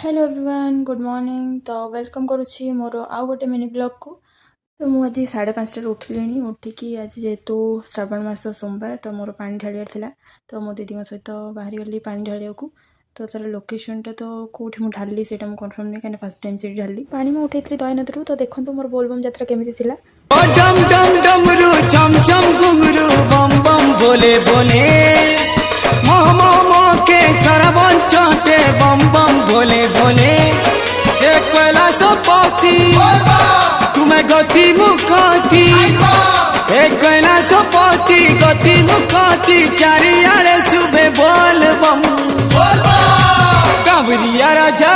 Hello everyone good morning तो welcome करुच्ची मोर आउ गोटे मिनी ब्लॉग को। तो मुझे 5:30 उठिली उठिकी आज जेहेतु श्रावण मास सोमवार तो मोर पानी ढालियार थिला। तो मो दीदी सहित बाहरी गली पानी ढालिया को। तो तार लोकेशनटा तो कौटी मुझे ढाली से कन्फर्म नहीं कहीं फर्स्ट टाइम से ढाली पानी में उठे दहीनदी। तो देखो मोर बोलबम यात्रा केमी थिला। डम डम डमरू चम चम घुंघरू बम बम बोले बोले मोह मोह मोह के सरबन चटे बम बम बोले बोले एक कैलाश पति तुम्हें गति मुखती एक कैलाश पति गति मुखती चारियाड़े सुबह बोल बम कांवरिया राजा